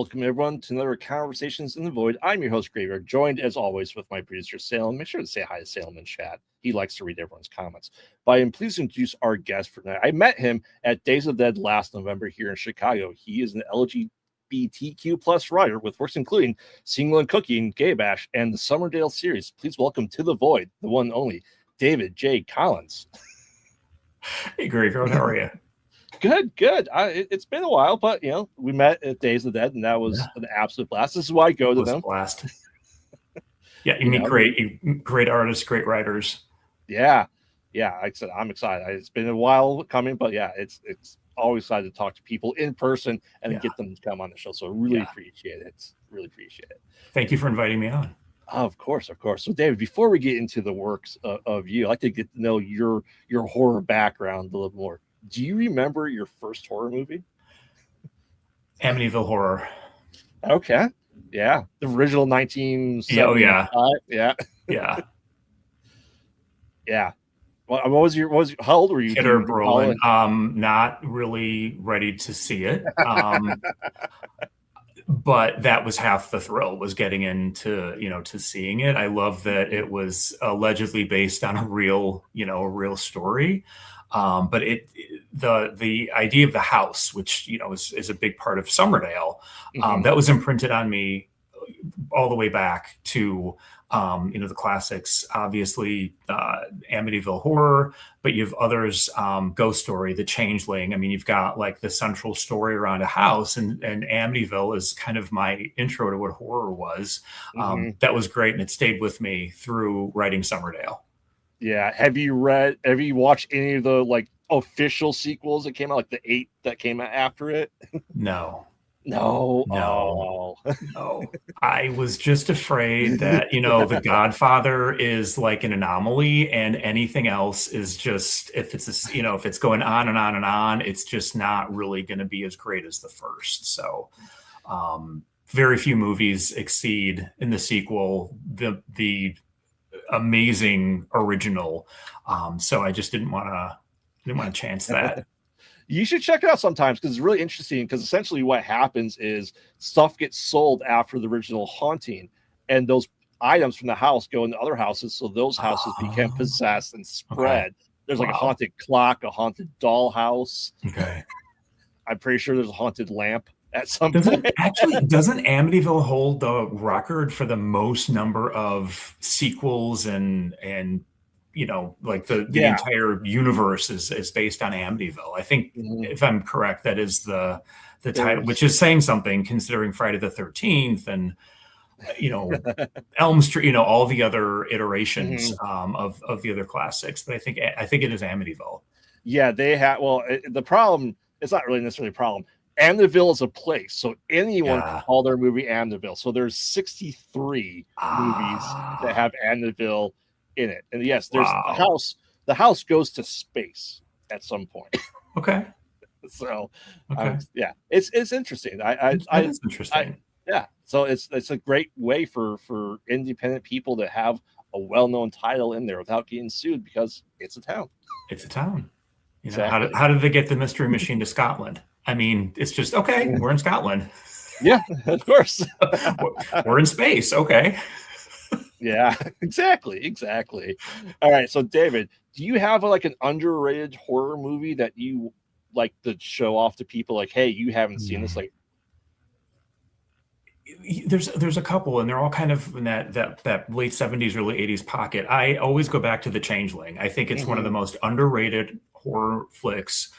welcome everyone to another Conversations in the Void. I'm your host, Graveyard, joined as always with my producer, Salem. Make sure to say hi to Salem in chat. He likes to read everyone's comments. But I am pleased to introduce our guest for tonight. I met him at Days of the Dead last November here in Chicago. He is an LGBTQ plus writer with works including Single and Cooking, Gaybash, and the Summerdale series. Please welcome to the Void, the one and only David J. Collins. Hey, Graveyard, how are you? Good. It's been a while, but we met at Days of the Dead, and that was an absolute blast. This is why I go to them. Blast. Yeah, you meet great artists, great writers. Yeah. Like I said, I'm excited. It's been a while coming, but yeah, it's always excited to talk to people in person and get them to come on the show. So I really appreciate it. Thank you for inviting me on. Of course. So, David, before we get into the works of you, I'd like to get to know your horror background a little more. Do you remember your first horror movie? Amityville Horror. Okay. Yeah. The original 1975. Oh, yeah. Yeah. Yeah. How old were you? Kidder Brolin. Not really ready to see it. But that was half the thrill, was getting into, to seeing it. I love that it was allegedly based on a real story. But the idea of the house, which is a big part of Summerdale, that was imprinted on me all the way back to the classics. Obviously, Amityville Horror, but you have others, Ghost Story, The Changeling. I mean, you've got like the central story around a house, and Amityville is kind of my intro to what horror was. That was great, and it stayed with me through writing Summerdale. Yeah. Have you watched any of the official sequels that came out, like the 8 that came out after it? No. Oh. No. I was just afraid that, The Godfather is like an anomaly, and anything else is just, if it's going on and on and on, it's just not really going to be as great as the first. So, very few movies exceed in the sequel the amazing original. So I just didn't want to chance that. You should check it out sometimes, because it's really interesting, because essentially what happens is stuff gets sold after the original haunting, and those items from the house go into other houses, so those houses become possessed and spread. Okay. There's like a haunted clock, a haunted dollhouse. Okay. I'm pretty sure there's a haunted lamp at some point. Doesn't Amityville hold the record for the most number of sequels and the entire universe is based on Amityville? I think, if I'm correct, that is the title, which is saying something, considering Friday the 13th and Elm Street, all the other iterations of the other classics. But I think it is Amityville. Yeah, they have. Well, the problem, it's not really necessarily a problem. Amityville is a place, so anyone can call their movie Amityville. So there's 63 movies that have Amityville in it, and yes, there's the house. The house goes to space at some point. Okay. So, it's interesting. It's interesting. So it's a great way for independent people to have a well-known title in there without getting sued, because it's a town. It's a town. Exactly. How did they get the Mystery Machine to Scotland? I mean, it's just, okay, we're in Scotland. Yeah, of course. We're in space. Okay. Yeah, exactly. All right. So, David, do you have an underrated horror movie that you like to show off to people? Like, hey, you haven't seen this? There's a couple, and they're all kind of in that late 70s, early 80s pocket. I always go back to The Changeling. I think it's one of the most underrated horror flicks.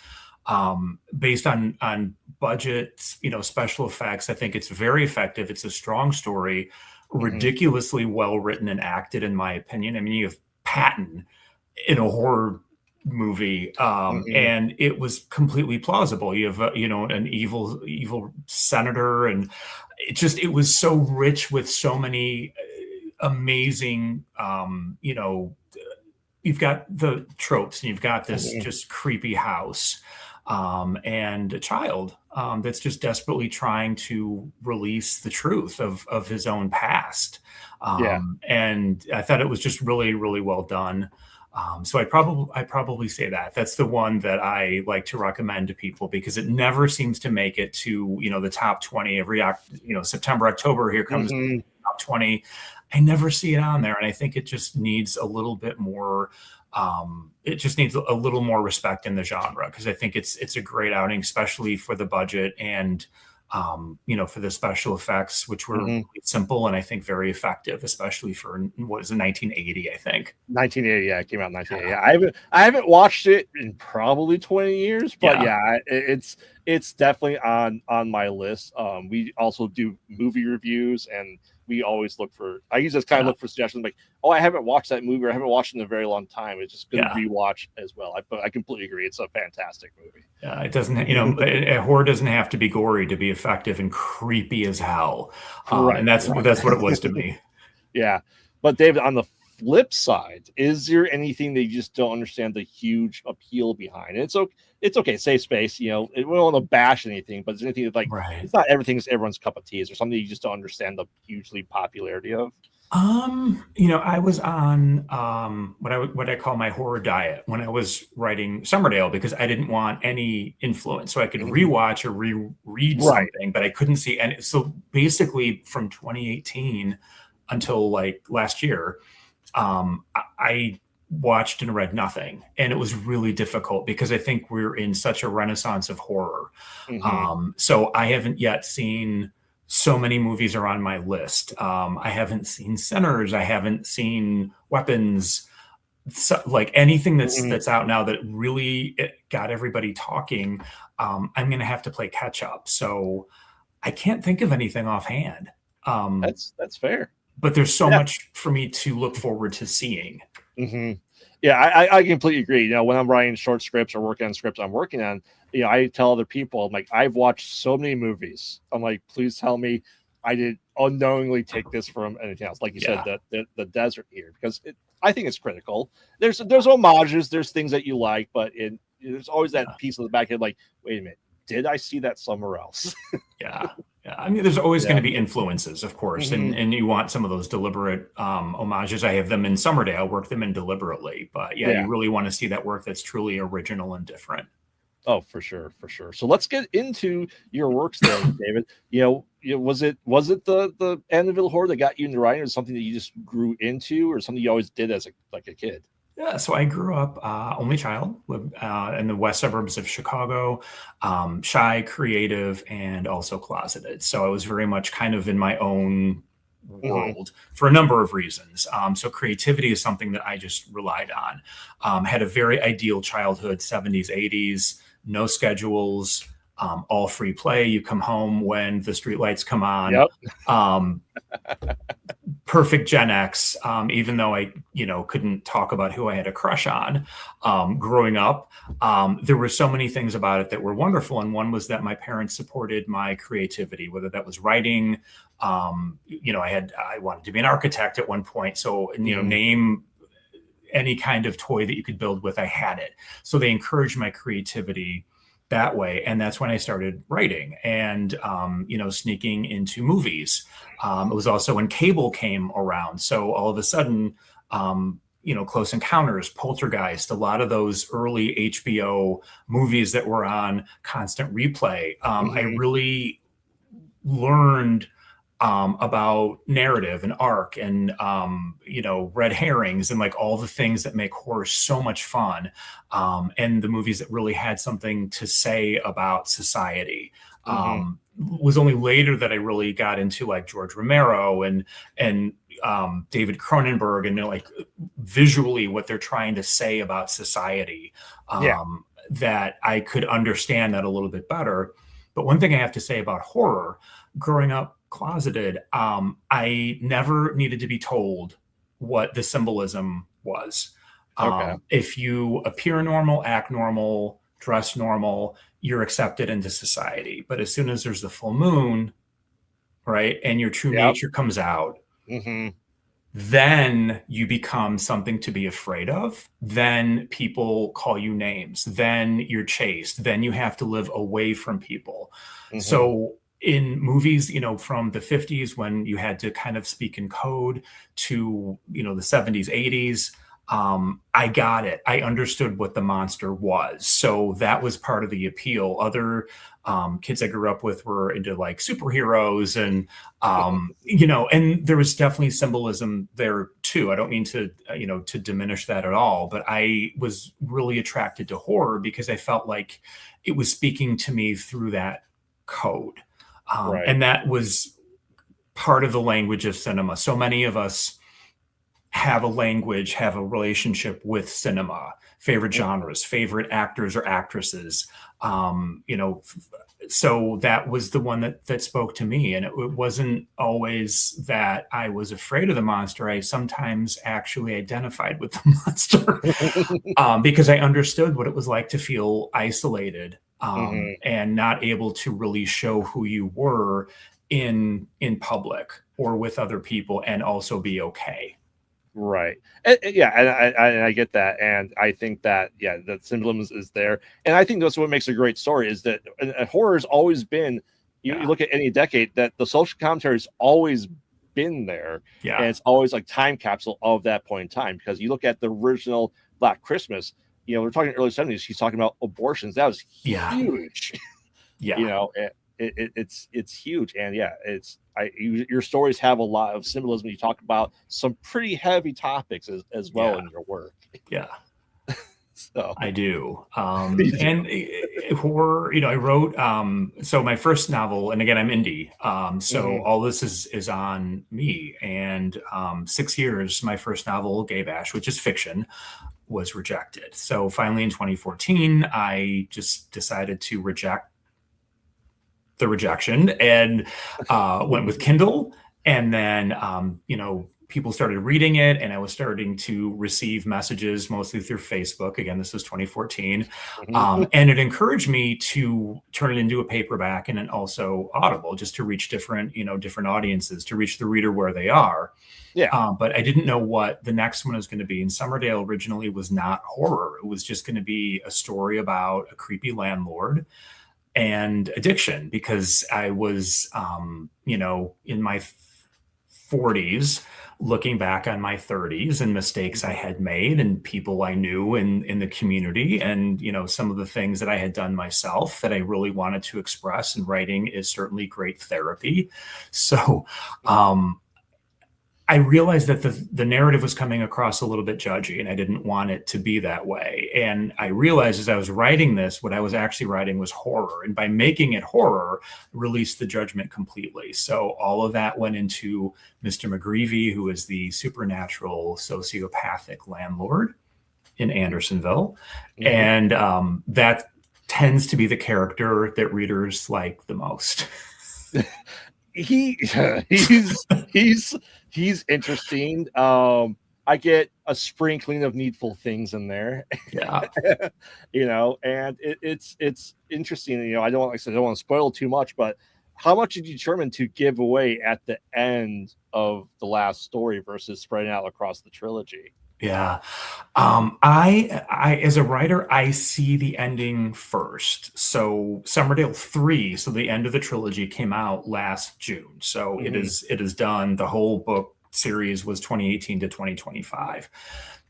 Based on budget, special effects. I think it's very effective. It's a strong story, ridiculously well written and acted, in my opinion. I mean, you have Patton in a horror movie, and it was completely plausible. You have an evil senator, and it was so rich with so many amazing you've got the tropes, and you've got this just creepy house, and a child that's just desperately trying to release the truth of his own past. And I thought it was just really, really well done. So I probably say that's the one that I like to recommend to people, because it never seems to make it to, the top 20 every, September, October, here comes Mhm. top 20. I never see it on there. And I think it just needs a little bit more, it just needs a little more respect in the genre, because I think it's a great outing, especially for the budget and, for the special effects, which were Mhm. really simple and I think very effective, especially for what is it, 1980, I think. 1980, yeah, it came out in 1980. I haven't watched it in probably 20 years, but Yeah. yeah, it's definitely on my list. We also do movie reviews, and we always look for. I use this kind of Yeah. look for suggestions, like, oh, I haven't watched that movie, or I haven't watched it in a very long time. It's just good to Yeah. rewatch as well. But I completely agree. It's a fantastic movie. It doesn't, a horror doesn't have to be gory to be effective and creepy as hell. And that's what it was to me. Yeah. But David, on the flip side, is there anything that you just don't understand the huge appeal behind? It's okay, safe space, we don't want to bash anything, but is there anything that, like, Right. it's not everything's everyone's cup of tea? Is there something you just don't understand the hugely popularity of? I was on what I call my horror diet when I was writing Summerdale, because I didn't want any influence. So I could rewatch or reread Right. something, but I couldn't see any. So basically from 2018 until like last year, I watched and read nothing. And it was really difficult, because I think we're in such a renaissance of horror. So I haven't yet seen, so many movies are on my list. I haven't seen Sinners. I haven't seen Weapons. So, like anything that's out now that really got everybody talking, I'm going to have to play catch up. So I can't think of anything offhand. That's fair. But there's so much for me to look forward to seeing. Yeah, I completely agree. When I'm writing short scripts or working on scripts I'm working on, I tell other people, I'm like, I've watched so many movies. I'm like, please tell me I did unknowingly take this from anything else. Like you said, the desert here, because I think it's critical. There's homages, there's things that you like, but there's always that piece of the back head, like, wait a minute, did I see that somewhere else? Yeah. I mean, there's always going to be influences, of course, and you want some of those deliberate homages. I have them in Summerdale, work them in deliberately, but you really want to see that work that's truly original and different. Oh, for sure. So let's get into your works then, David. Was it the Amityville horror that got you into writing, or something that you just grew into, or something you always did as a kid? Yeah, so I grew up only child, lived in the west suburbs of Chicago, shy, creative, and also closeted. So I was very much kind of in my own world for a number of reasons. So creativity is something that I just relied on. Had a very ideal childhood, 70s, 80s, no schedules, all free play. You come home when the streetlights come on. Yep. Perfect Gen X, even though I, couldn't talk about who I had a crush on growing up. There were so many things about it that were wonderful. And one was that my parents supported my creativity, whether that was writing. I wanted to be an architect at one point. So, name any kind of toy that you could build with, I had it. So they encouraged my creativity that way. And that's when I started writing and, sneaking into movies. It was also when cable came around. So all of a sudden, Close Encounters, Poltergeist, a lot of those early HBO movies that were on constant replay. I really learned about narrative and arc and, red herrings and like all the things that make horror so much fun. And the movies that really had something to say about society. Was only later that I really got into like George Romero and David Cronenberg and like visually what they're trying to say about society, that I could understand that a little bit better. But one thing I have to say about horror, growing up closeted, I never needed to be told what the symbolism was. If you appear normal, act normal, dress normal, you're accepted into society. But as soon as there's the full moon, right, and your true nature comes out, then you become something to be afraid of. Then people call you names. Then you're chased. Then you have to live away from people. So in movies, from the 50s when you had to kind of speak in code to, the 70s, 80s, I got it. I understood what the monster was. So that was part of the appeal. Other kids I grew up with were into like superheroes and, and there was definitely symbolism there too. I don't mean to, to diminish that at all, but I was really attracted to horror because I felt like it was speaking to me through that code. Right. And that was part of the language of cinema. So many of us have a language, have a relationship with cinema, favorite genres, favorite actors or actresses. So that was the one that spoke to me. And it wasn't always that I was afraid of the monster. I sometimes actually identified with the monster because I understood what it was like to feel isolated and not able to really show who you were in public or with other people and also be okay. Right. Yeah, and I get that, and I think that the symbolism is there, and I think that's what makes a great story is that horror has always been. You look at any decade that the social commentary's always been there, and it's always like time capsule of that point in time. Because you look at the original Black Christmas, we're talking early 70s. He's talking about abortions. That was huge. It's huge, and your stories have a lot of symbolism. You talk about some pretty heavy topics as well in your work. So I do. And horror, I wrote, so my first novel, and again, I'm indie. So all this is on me. And 6 years, my first novel, Gaybash, which is fiction, was rejected. So finally in 2014, I just decided to reject the rejection and went with Kindle. And then, people started reading it and I was starting to receive messages mostly through Facebook. Again, this was 2014. And it encouraged me to turn it into a paperback and then also Audible just to reach different audiences, to reach the reader where they are. But I didn't know what the next one was going to be. And Summerdale originally was not horror. It was just going to be a story about a creepy landlord and addiction, because I was, in my 40s, looking back on my 30s and mistakes I had made and people I knew in the community and, some of the things that I had done myself that I really wanted to express, and writing is certainly great therapy. So, I realized that the narrative was coming across a little bit judgy and I didn't want it to be that way. And I realized as I was writing this, what I was actually writing was horror. And by making it horror, released the judgment completely. So all of that went into Mr. McGreevy, who is the supernatural sociopathic landlord in Andersonville. And that tends to be the character that readers like the most. He's interesting. I get a sprinkling of needful things in there. And it's interesting. I don't want to spoil too much, but how much did you determine to give away at the end of the last story versus spreading out across the trilogy? Yeah. I as a writer, I see the ending first. So Summerdale 3, so the end of the trilogy, came out last June. So it is done. The whole book series was 2018 to 2025.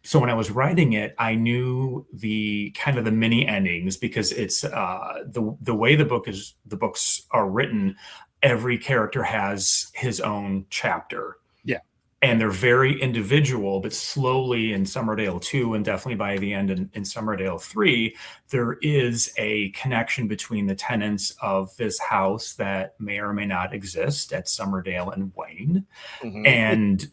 So when I was writing it, I knew the kind of the mini endings, because it's the way the books are written, every character has his own chapter. And they're very individual, but slowly in Summerdale 2 and definitely by the end in Summerdale 3, there is a connection between the tenants of this house that may or may not exist at Summerdale and Wayne. And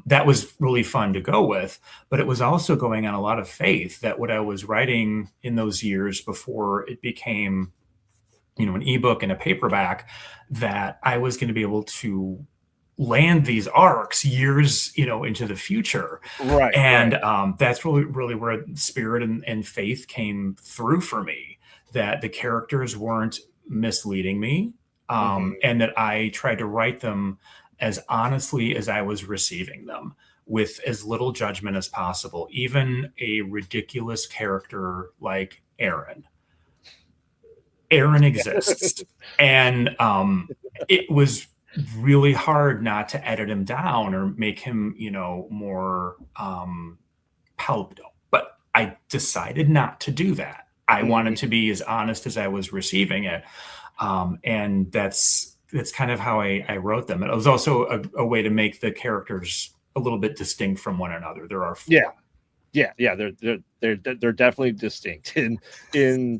that was really fun to go with. But it was also going on a lot of faith that what I was writing in those years before it became, an ebook and a paperback, that I was going to be able to land these arcs years into the future, and that's really where spirit and faith came through for me, that the characters weren't misleading me, and that I tried to write them as honestly as I was receiving them, with as little judgment as possible. Even a ridiculous character like Aaron exists, and it was really hard not to edit him down or make him, more palpable. But I decided not to do that. I wanted to be as honest as I was receiving it. And that's kind of how I wrote them. It was also a way to make the characters a little bit distinct from one another. There are four. Yeah. They're definitely distinct in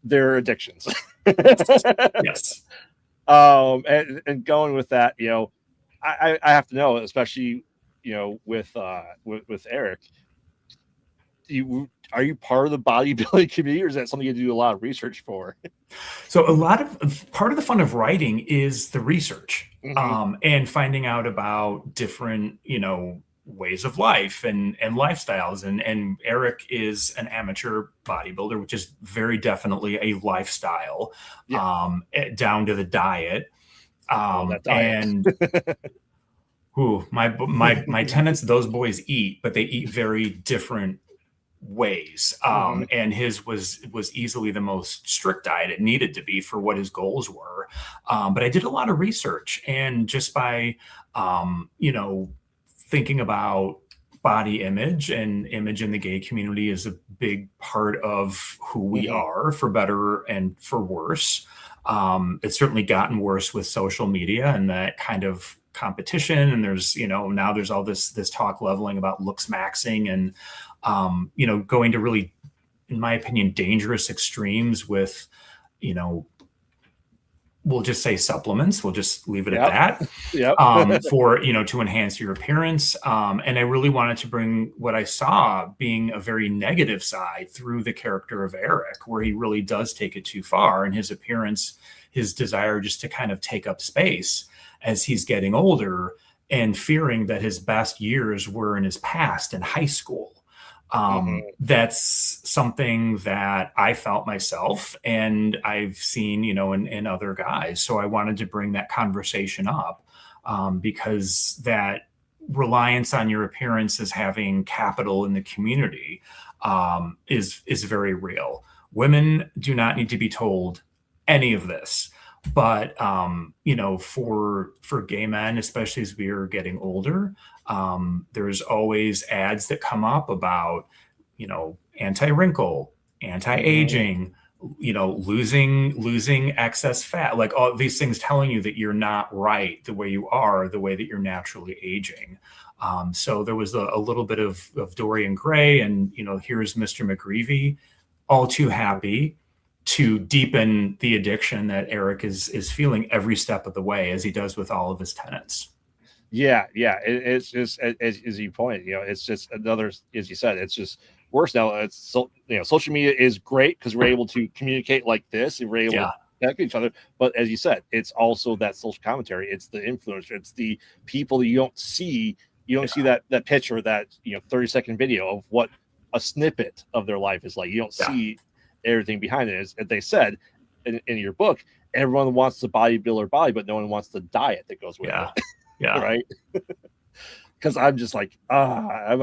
their addictions. Yes. And going with that, I have to know, especially with Eric, are you part of the bodybuilding community, or is that something you do a lot of research for? So part of the fun of writing is the research, and finding out about different, ways of life and lifestyles. And Eric is an amateur bodybuilder, which is very definitely a lifestyle, down to the diet. And my tenants, those boys eat, but they eat very different ways. And his was easily the most strict diet it needed to be for what his goals were. But I did a lot of research, and just by, thinking about body image, and image in the gay community is a big part of who we are, for better and for worse. It's certainly gotten worse with social media and that kind of competition. And there's, now there's all this talk leveling about looks maxing, and, going to really, in my opinion, dangerous extremes with, we'll just say supplements. We'll just leave it at that. For, to enhance your appearance. And I really wanted to bring what I saw being a very negative side through the character of Eric, where he really does take it too far, and his appearance, his desire just to kind of take up space as he's getting older, and fearing that his best years were in his past in high school. That's something that I felt myself, and I've seen, in other guys. So I wanted to bring that conversation up, because that reliance on your appearance as having capital in the community, is very real. Women do not need to be told any of this. But, for gay men, especially as we are getting older, there's always ads that come up about, anti-wrinkle, anti-aging, losing excess fat, like all these things telling you that you're not right the way you are, the way that you're naturally aging. So there was a little bit of Dorian Gray, and, here's Mr. McGreevy, all too happy to deepen the addiction that Eric is feeling every step of the way, as he does with all of his tenants. It's just, as you pointed, it's just another, as you said, it's just worse now. It's so, social media is great because we're able to communicate like this, and we're able to connect with each other. But as you said, it's also that social commentary. It's the influencer. It's the people that you don't see. You don't see that picture, that 30-second video of what a snippet of their life is like. You don't see everything behind it. As they said in your book, everyone wants the bodybuilder body, but no one wants the diet that goes with it. Right. Because I'm just like, I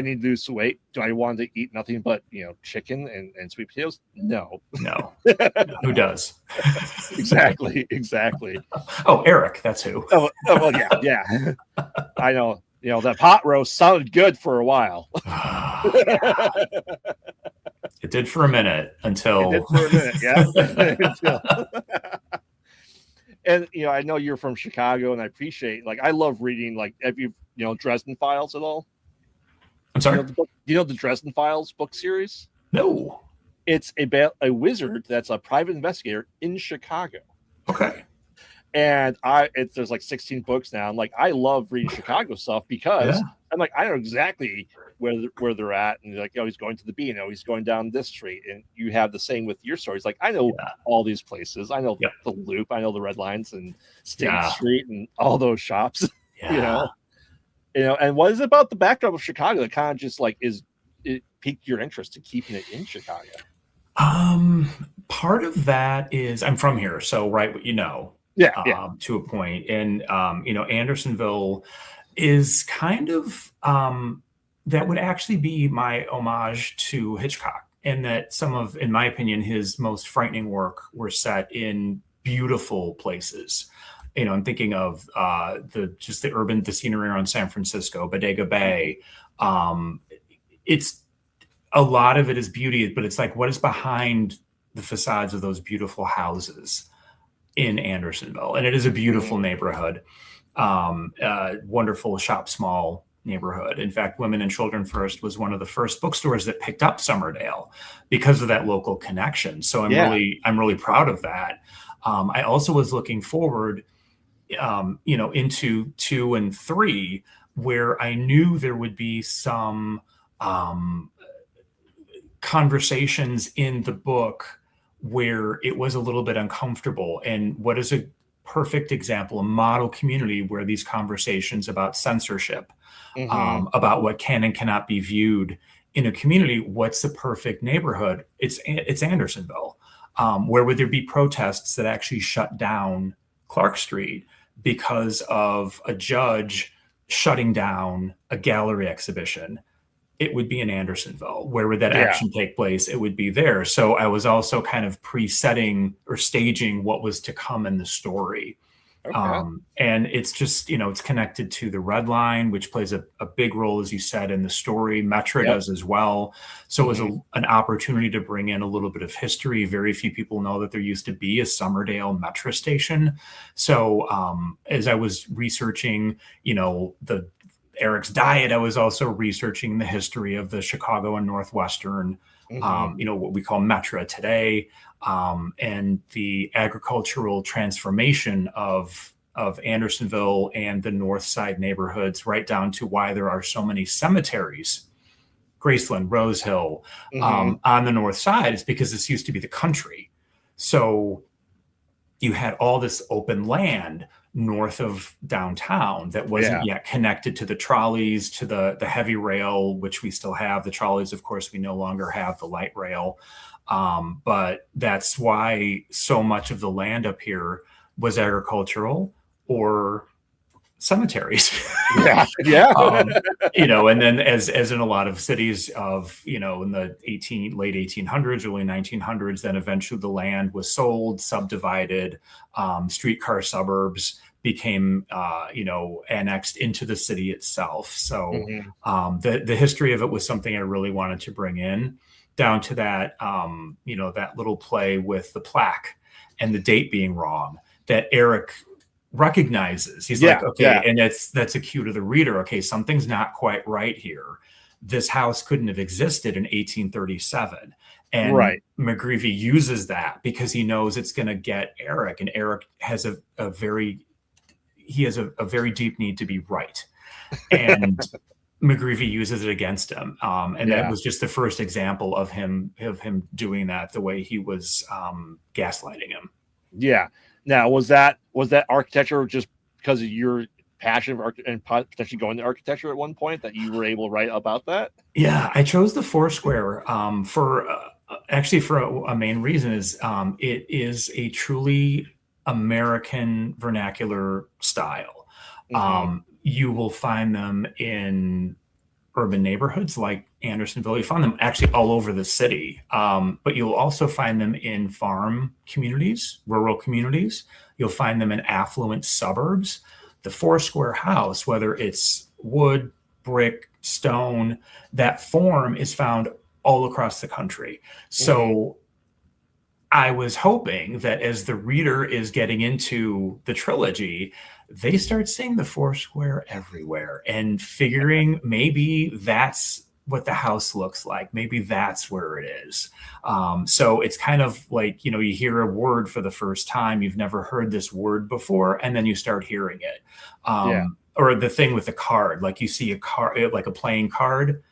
need to lose weight. Do I want to eat nothing but chicken and sweet potatoes? No. Who does? Exactly. Oh, Eric, that's who. Well, yeah. I know. That pot roast sounded good for a while. It did for a minute until. And I know you're from Chicago, and I appreciate, I love reading. Have you Dresden Files at all? I'm sorry. Do you know the Dresden Files book series? No. It's about a wizard that's a private investigator in Chicago. Okay. And there's 16 books now. I'm I love reading Chicago stuff, because I'm I know exactly where they're at, and he's going to the B, he's going down this street, and you have the same with your stories. I know all these places. I know the Loop, I know the Red Lines and State Street and all those shops. And what is it about the backdrop of Chicago that kind of just it piqued your interest in keeping it in Chicago? Part of that is I'm from here, so to a point. And Andersonville is kind of that would actually be my homage to Hitchcock, and that some of, in my opinion, his most frightening work were set in beautiful places. I'm thinking of the scenery around San Francisco, Bodega Bay, It's a lot of it is beauty, but it's like, what is behind the facades of those beautiful houses in Andersonville? And it is a beautiful neighborhood, wonderful shop small neighborhood. In fact, Women and Children First was one of the first bookstores that picked up Summerdale because of that local connection. So I'm really proud of that. I also was looking forward, into 2 and 3, where I knew there would be some conversations in the book where it was a little bit uncomfortable. And what is a perfect example, a model community where these conversations about censorship, about what can and cannot be viewed in a community, what's the perfect neighborhood? It's Andersonville. Where would there be protests that actually shut down Clark Street because of a judge shutting down a gallery exhibition? It would be in Andersonville. Where would that action take place? It would be there. So I was also kind of pre-setting or staging what was to come in the story. Okay. And it's just, it's connected to the Red Line, which plays a big role, as you said, in the story. Metra does as well. So it was an opportunity to bring in a little bit of history. Very few people know that there used to be a Summerdale Metra station. So as I was researching, Eric's diet, I was also researching the history of the Chicago and Northwestern, what we call Metra today, and the agricultural transformation of Andersonville and the North Side neighborhoods, right down to why there are so many cemeteries, Graceland, Rose Hill, on the North Side. It's because this used to be the country. So you had all this open land north of downtown that wasn't yet connected to the trolleys, to the heavy rail, which we still have. The trolleys, of course, we no longer have the light rail. But that's why so much of the land up here was agricultural or cemeteries. And then as in a lot of cities of, in the late 1800s, early 1900s, then eventually the land was sold, subdivided, streetcar suburbs became, annexed into the city itself. So the history of it was something I really wanted to bring in, down to that, that little play with the plaque and the date being wrong that Eric recognizes. He's like, okay, and that's a cue to the reader. Okay, something's not quite right here. This house couldn't have existed in 1837. And McGreevy uses that because he knows it's going to get Eric, and Eric has a very deep need to be right. And McGreevy uses it against him. That was just the first example of him doing that, the way he was gaslighting him. Yeah. Now, was that architecture just because of your passion for and potentially going to architecture at one point that you were able to write about that? Yeah, I chose the Foursquare for a main reason is it is a truly American vernacular style. You will find them in urban neighborhoods like Andersonville. You find them actually all over the city, but you'll also find them in farm communities, rural communities. You'll find them in affluent suburbs. The Foursquare house, whether it's wood, brick, stone, that form is found all across the country. So I was hoping that as the reader is getting into the trilogy, they start seeing the Foursquare everywhere and figuring maybe that's what the house looks like. Maybe that's where it is. So it's kind of like, you hear a word for the first time. You've never heard this word before, and then you start hearing it. Or the thing with the card, like you see a card, like a playing card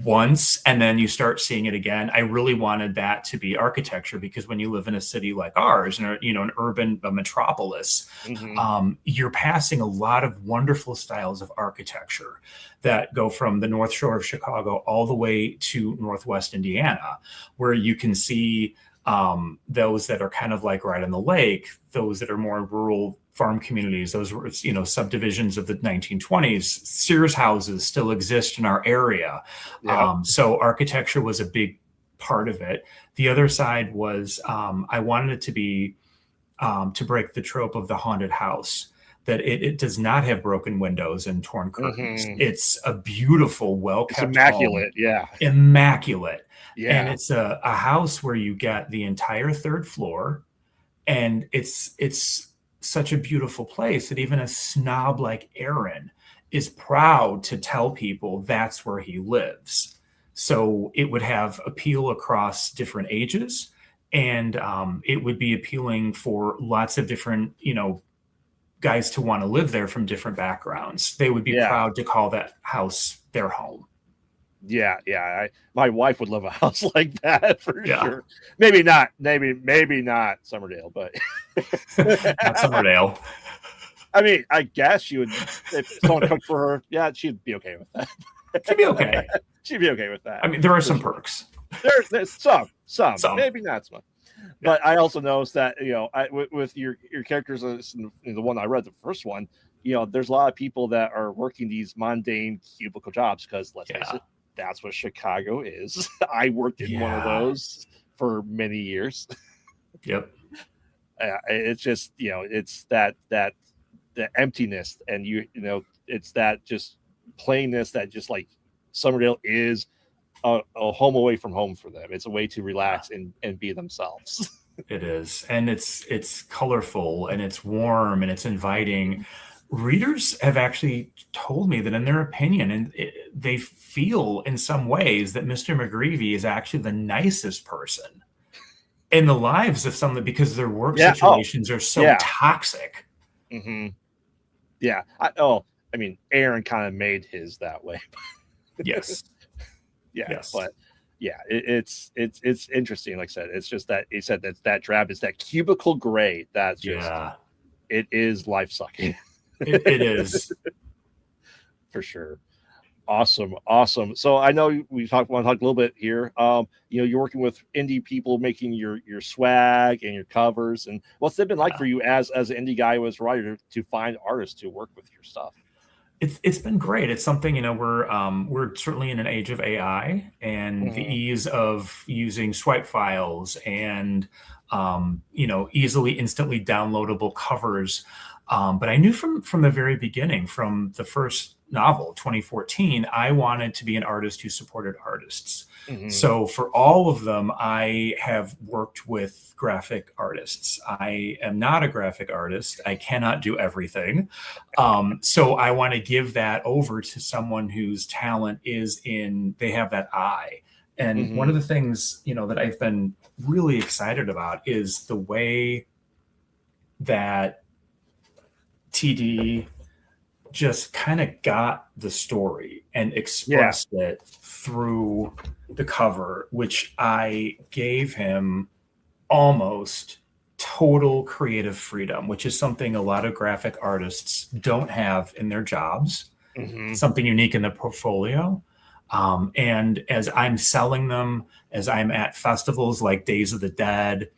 once, and then you start seeing it again. I really wanted that to be architecture, because when you live in a city like ours, and an urban metropolis, you're passing a lot of wonderful styles of architecture that go from the North Shore of Chicago all the way to Northwest Indiana, where you can see those that are kind of like right on the lake, those that are more rural farm communities, those were, subdivisions of the 1920s. Sears houses still exist in our area. So architecture was a big part of it. The other side was I wanted it to be to break the trope of the haunted house, that it does not have broken windows and torn curtains. Mhm. It's a beautiful, It's well-kept home. immaculate. Yeah. Immaculate. And Yeah. it's a house where you get the entire third floor, and it's such a beautiful place that even a snob like Aaron is proud to tell people that's where he lives. So it would have appeal across different ages, and it would be appealing for lots of different, guys to want to live there from different backgrounds. They would be Yeah. proud to call that house their home. Yeah, my wife would love a house like that for Yeah. sure. Maybe not Summerdale, but Not Summerdale. I mean, I guess she would, if someone cooked for her. Yeah, she'd be okay with that. She'd be okay. She'd be okay with that. I mean, there are some perks. There's some, maybe not so much. Yeah. But I also noticed that with your characters, the one I read, the first one, there's a lot of people that are working these mundane cubicle jobs because let's face it, that's what Chicago is. I worked in one of those for many years. Yep. It's just it's that the emptiness, and it's that just plainness that just like Summerdale is a home away from home for them. It's a way to relax and be themselves. It is, and it's colorful, and it's warm, and it's inviting. Readers have actually told me that in their opinion, and they feel in some ways that Mr. McGreevy is actually the nicest person in the lives of some, because their work situations are so toxic. Mm-hmm. Yeah. I mean, Aaron kind of made his that way. Yes. Yes. But yeah, it's interesting. Like I said, it's just that he said that drab is that cubicle gray. That's just, it is life sucking. It is. For sure. Awesome. So I know we want to talk a little bit here. You're working with indie people making your swag and your covers, and what's it been like for you as an indie guy who is a writer to find artists to work with your stuff? It's been great. It's something, we're certainly in an age of AI, and the ease of using swipe files and easily instantly downloadable covers. But I knew from the very beginning, from the first novel, 2014, I wanted to be an artist who supported artists. So for all of them, I have worked with graphic artists. I am not a graphic artist. I cannot do everything. So I want to give that over to someone whose talent they have that eye. And one of the things, that I've been really excited about is the way that TD just kind of got the story and expressed it through the cover, which I gave him almost total creative freedom, which is something a lot of graphic artists don't have in their jobs, something unique in the portfolio. And as I'm selling them, as I'm at festivals like Days of the Dead,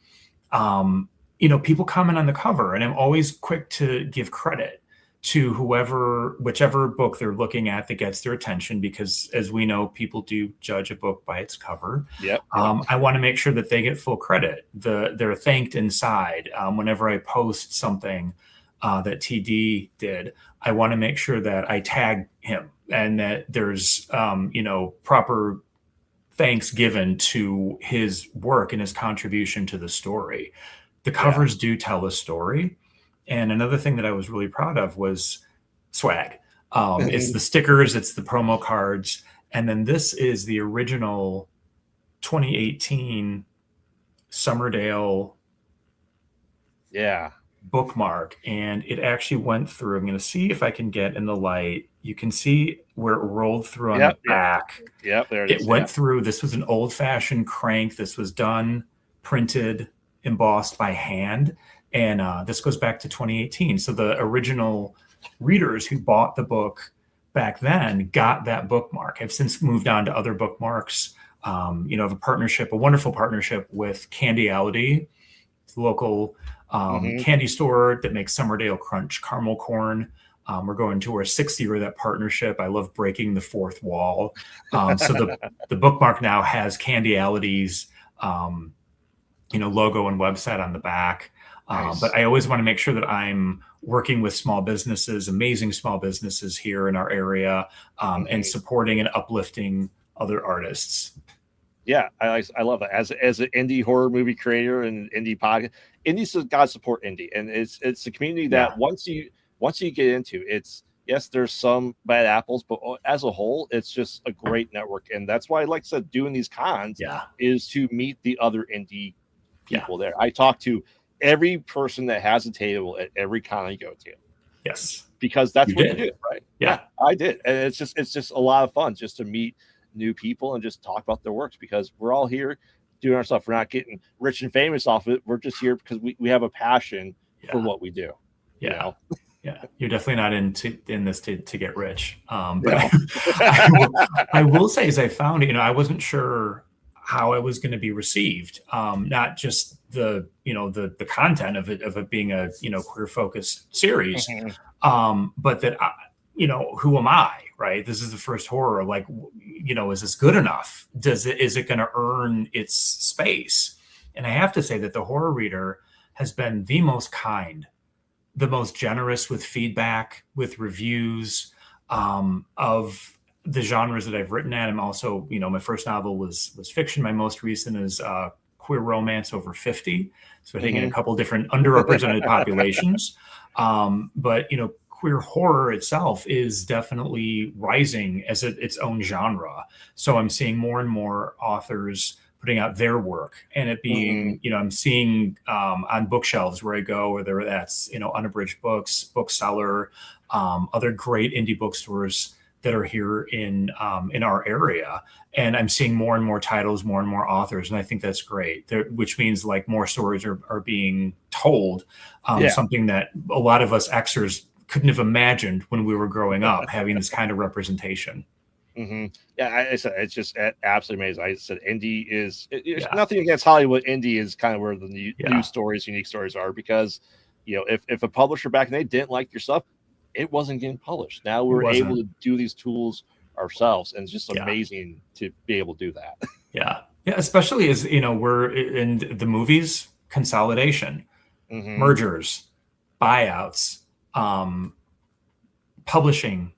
people comment on the cover, and I'm always quick to give credit to whichever book they're looking at that gets their attention, because as we know, people do judge a book by its cover. I want to make sure that they get full credit. They're thanked inside. Whenever I post something that TD did, I want to make sure that I tag him and that there's proper thanks given to his work and his contribution to the story. The covers do tell a story. And another thing that I was really proud of was swag. It's the stickers, it's the promo cards. And then this is the original 2018 Summerdale bookmark. And it actually went through. I'm going to see if I can get in the light. You can see where it rolled through on the back. There it is. It went through. This was an old-fashioned crank. This was done, printed, embossed by hand. And this goes back to 2018. So the original readers who bought the book back then got that bookmark. I've since moved on to other bookmarks. Have a wonderful partnership with Candyality, the local candy store that makes Summerdale Crunch caramel corn. We're going to our 6th year of that partnership. I love breaking the fourth wall. So the bookmark now has Candyality's logo and website on the back. Nice. But I always want to make sure that I'm working with small businesses, amazing small businesses here in our area, and supporting and uplifting other artists. Yeah, I love it. As an indie horror movie creator and indie podcast, indies got to support indie, and it's a community that once you get into, it's yes, there's some bad apples, but as a whole, it's just a great network, and that's why, like I said, doing these cons is to meet the other indie people there. I talk to every person that has a table at every con I go to. Yes, because that's what you do, right? Yeah, I did, and it's just a lot of fun just to meet new people and just talk about their works, because we're all here doing our stuff. We're not getting rich and famous off of it. We're just here because we have a passion for what we do. Yeah. You know? Yeah, you're definitely not in this to get rich. But no. I will say, as I found, I wasn't sure how I was going to be received. Not just the content of it being a queer focused series, but that who am I? Right. This is the first horror. Like, is this good enough? Is it going to earn its space? And I have to say that the Horror Reader has been the most kind, the most generous with feedback, with reviews, of the genres that I've written at. I'm also, my first novel was fiction. My most recent is queer romance over 50. So taking a couple different underrepresented populations. But, queer horror itself is definitely rising as its own genre. So I'm seeing more and more authors putting out their work, and it being, I'm seeing on bookshelves where I go, whether that's, Unabridged Books, Bookseller, other great indie bookstores that are here in our area. And I'm seeing more and more titles, more and more authors. And I think that's great, which means like more stories are being told, something that a lot of us Xers couldn't have imagined when we were growing up, having this kind of representation. Yeah, I said it's just absolutely amazing. I said indie is nothing against Hollywood. Indie is kind of where the new stories, unique stories are, because if a publisher back then didn't like your stuff, it wasn't getting published. Now we're able to do these tools ourselves, and it's just amazing to be able to do that. Yeah, especially as we're in the movies, consolidation, mergers, buyouts, publishing.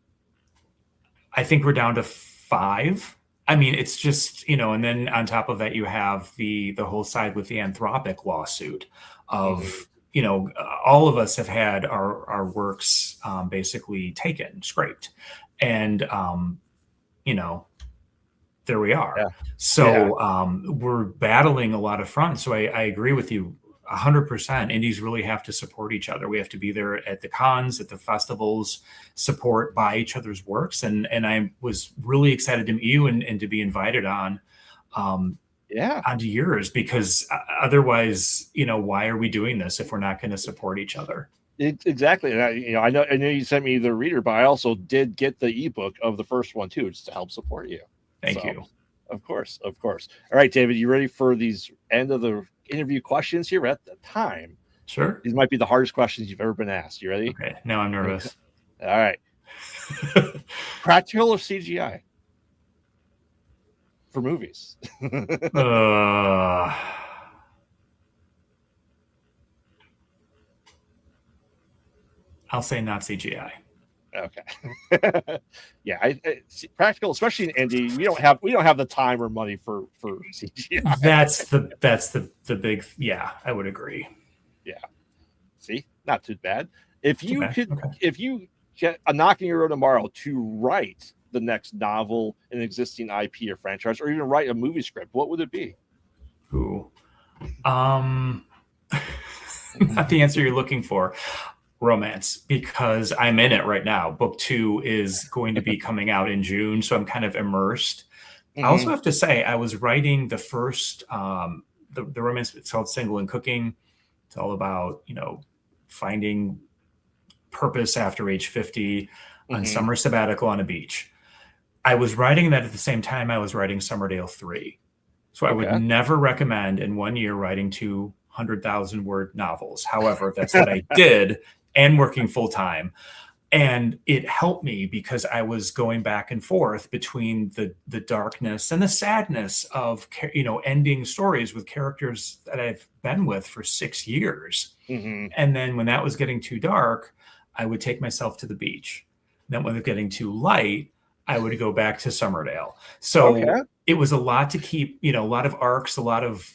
I think we're down to 5. I mean, it's just, and then on top of that, you have the whole side with the Anthropic lawsuit of, all of us have had our works basically taken, scraped. And, there we are. Yeah. So we're battling a lot of fronts. So I agree with you 100%. Indies really have to support each other. We have to be there at the cons, at the festivals, buy each other's works. And I was really excited to meet you and to be invited on onto yours, because otherwise, why are we doing this if we're not going to support each other? Exactly. And I know you sent me the reader, but I also did get the ebook of the first one too, just to help support you. Thank you. Of course. All right, David, you ready for these end of the interview questions here at the time? Sure. These might be the hardest questions you've ever been asked. You ready? Okay. Now I'm nervous. All right. Practical or CGI for movies? I'll say not CGI. Okay. Yeah, practical, especially in indie, we don't have the time or money for CGI. That's the big. Yeah, I would agree. Yeah. See, not too bad. If you get a knocking your door tomorrow to write the next novel, an existing IP or franchise, or even write a movie script, what would it be? Ooh. Not the answer you're looking for. Romance, because I'm in it right now. Book 2 is going to be coming out in June, so I'm kind of immersed. I also have to say, I was writing the first the romance. It's called Single and Cooking. It's all about finding purpose after age 50 on summer sabbatical on a beach. I was writing that at the same time I was writing Summerdale 3. So I would never recommend in 1 year writing 200,000 word novels. However, that's what I did, and working full time. And it helped me because I was going back and forth between the darkness and the sadness of, you know, ending stories with characters that I've been with for 6 years. Mm-hmm. And then when that was getting too dark, I would take myself to the beach. Then when it was getting too light, I would go back to Summerdale. So it was a lot to keep, you know, a lot of arcs, a lot of,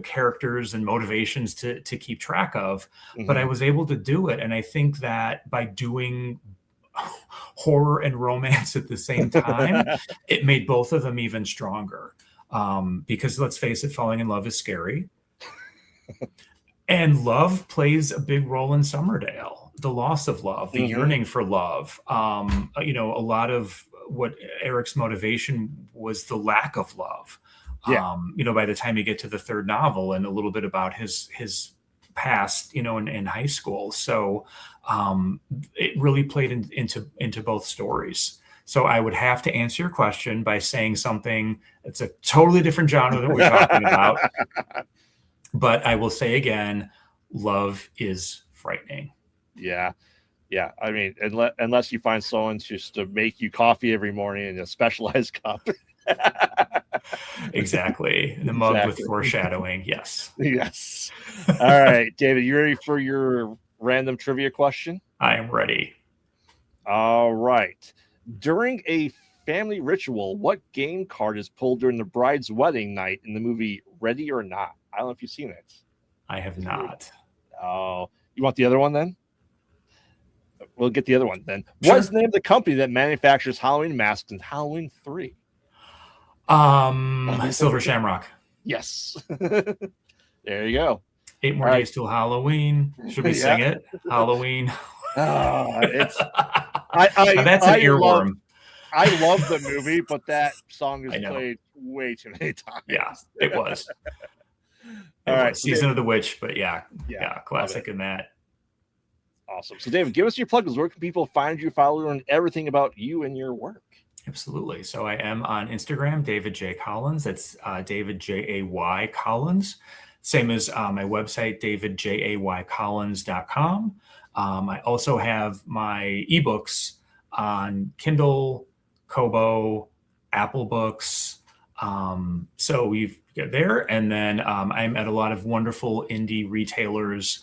characters and motivations to keep track of. Mm-hmm. But I was able to do it. And I think that by doing horror and romance at the same time, it made both of them even stronger. Because let's face it, falling in love is scary. And love plays a big role in Summerdale. The loss of love, the yearning for love. You know, a lot of what Eric's motivation was the lack of love. Yeah. You know, by the time you get to the third novel, and a little bit about his past, you know, in high school. So it really played into both stories. So I would have to answer your question by saying something that's a totally different genre than we're talking about. But I will say again, love is frightening. Yeah. Yeah. I mean, unless you find someone just to make you coffee every morning in a specialized cup. Exactly. The mug with foreshadowing. Yes. Yes. All right, David, you ready for your random trivia question? I am ready. All right. During a family ritual, what game card is pulled during the bride's wedding night in the movie Ready or Not? I don't know if you've seen it. I have not. Oh, you want the other one then? We'll get the other one then. Sure. What's the name of the company that manufactures Halloween masks in Halloween 3? Silver Shamrock. Yes. There you go. 8 more days till Halloween. Should we sing it? Halloween. That's an earworm. I love the movie, but that song is played way too many times. Yeah, it was. All right, Season of the Witch, but yeah, classic in that. Awesome. So, David, give us your plugs. Where can people find you, follow you, and everything about you and your work? Absolutely. So I am on Instagram, David J. Collins. That's David J-A-Y Collins. Same as my website, davidjaycollins.com. I also have my ebooks on Kindle, Kobo, Apple Books. So we've got there. And then I'm at a lot of wonderful indie retailers.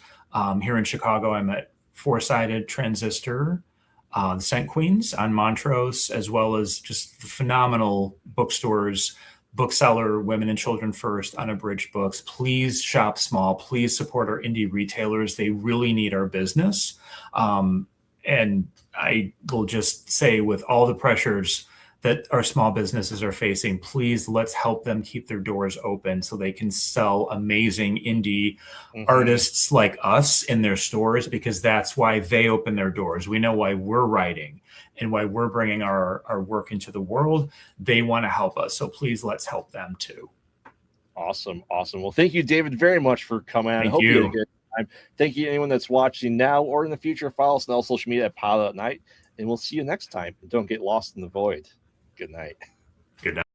Here in Chicago, I'm at Four-Sided, Transistor, the Scent Queens on Montrose, as well as just the phenomenal bookstores, Bookseller, Women and Children First, Unabridged Books. Please shop small. Please support our indie retailers. They really need our business. And I will just say, with all the pressures that our small businesses are facing, please let's help them keep their doors open so they can sell amazing indie artists like us in their stores, because that's why they open their doors. We know why we're writing and why we're bringing our work into the world. They want to help us. So please let's help them too. Awesome. Well, thank you, David, very much for coming on. I hope you had a good time. Thank you to anyone that's watching now or in the future. Follow us on all social media at Pilot at Night, and we'll see you next time. And don't get lost in the void. Good night. Good night.